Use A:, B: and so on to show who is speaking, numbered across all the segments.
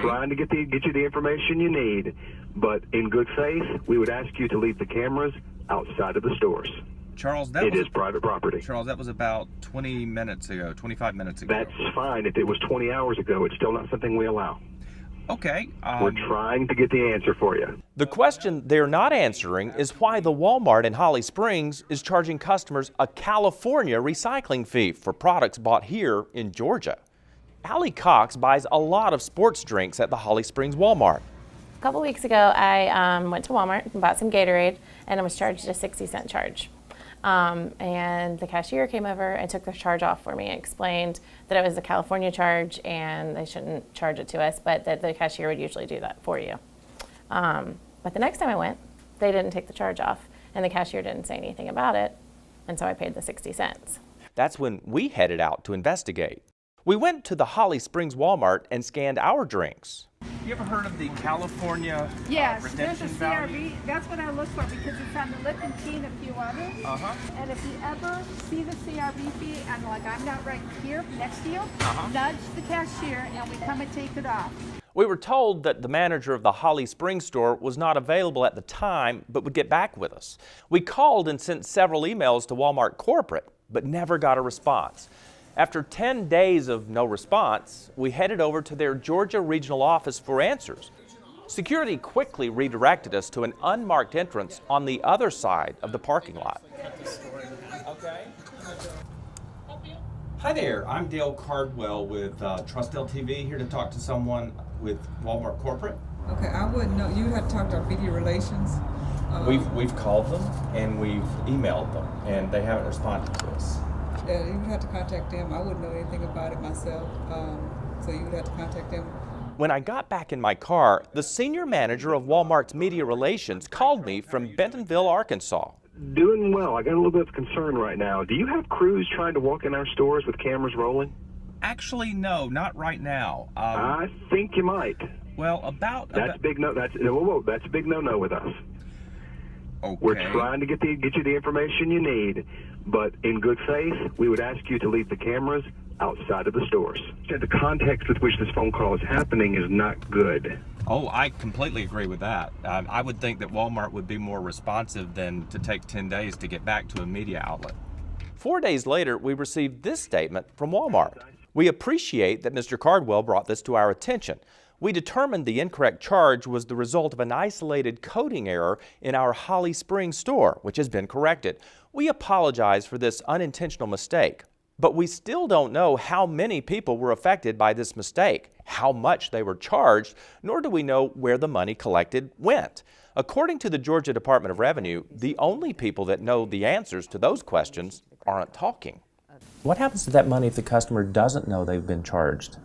A: trying to get you the information you need, but in good faith, we would ask you to leave the cameras outside of the stores.
B: Charles,
A: it is private property.
B: Charles, that was about 20 minutes ago, 25 minutes ago.
A: That's fine. If it was 20 hours ago, it's still not something we allow.
B: Okay.
A: We're trying to get the answer for you.
C: The question they're not answering is why the Walmart in Holly Springs is charging customers a California recycling fee for products bought here in Georgia. Allie Cox buys a lot of sports drinks at the Holly Springs Walmart.
D: A couple weeks ago, I went to Walmart and bought some Gatorade, and I was charged a 60-cent charge. And the cashier came over and took the charge off for me and explained that it was a California charge and they shouldn't charge it to us, but that the cashier would usually do that for you. But the next time I went, they didn't take the charge off and the cashier didn't say anything about it, and so I paid the 60 cents.
C: That's when we headed out to investigate. We went to the Holly Springs Walmart and scanned our drinks.
B: You ever heard of the California
E: Yes, there's
B: redemption
E: a
B: value?
E: CRV. That's what I look for because it's on the Lipton Tea and a few others. And if you ever see the CRV fee and like I'm not right here next to you, nudge the cashier and we come and take it off.
C: We were told that the manager of the Holly Springs store was not available at the time, but would get back with us. We called and sent several emails to Walmart corporate, but never got a response. After 10 days of no response, we headed over to their Georgia regional office for answers. Security quickly redirected us to an unmarked entrance on the other side of the parking lot.
B: Okay. Hi there, I'm Dale Cardwell with TrustDALE TV, here to talk to someone with Walmart Corporate.
F: Okay, I wouldn't know. You had to talk to our media relations.
B: We've called them and we've emailed them, and they haven't responded to us.
F: Yeah, you would have to contact them. I wouldn't know anything about it myself, so you would have to contact them.
C: When I got back in my car, the senior manager of Walmart's media relations called me from Bentonville, Arkansas.
A: Doing well. I got a little bit of concern right now. Do you have crews trying to walk in our stores with cameras rolling?
B: Actually, no, not right now.
A: I think you might.
B: Well,
A: that's a big no. That's a big no with us.
B: Okay.
A: We're trying to get you the information you need, but in good faith, we would ask you to leave the cameras outside of the stores. The context with which this phone call is happening is not good.
B: Oh, I completely agree with that. I would think that Walmart would be more responsive than to take 10 days to get back to a media outlet.
C: 4 days later, we received this statement from Walmart. We appreciate that Mr. Cardwell brought this to our attention. We determined the incorrect charge was the result of an isolated coding error in our Holly Springs store, which has been corrected. We apologize for this unintentional mistake, but we still don't know how many people were affected by this mistake, how much they were charged, nor do we know where the money collected went. According to the Georgia Department of Revenue, the only people that know the answers to those questions aren't talking. What happens to that money if the customer doesn't know they've been charged?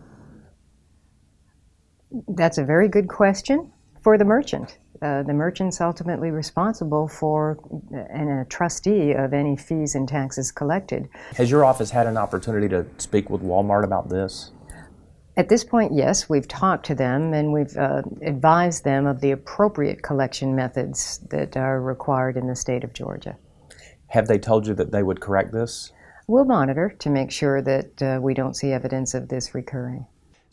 G: That's a very good question for the merchant. The merchant's ultimately responsible for and a trustee of any fees and taxes collected.
C: Has your office had an opportunity to speak with Walmart about this?
G: At this point, yes, we've talked to them and we've advised them of the appropriate collection methods that are required in the state of Georgia.
C: Have they told you that they would correct this?
G: We'll monitor to make sure that we don't see evidence of this recurring.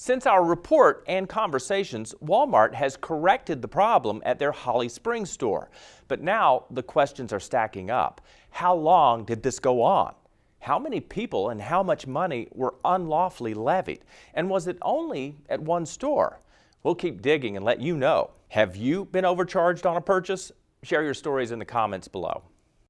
C: Since our report and conversations, Walmart has corrected the problem at their Holly Springs store. But now the questions are stacking up. How long did this go on? How many people and how much money were unlawfully levied? And was it only at one store? We'll keep digging and let you know. Have you been overcharged on a purchase? Share your stories in the comments below.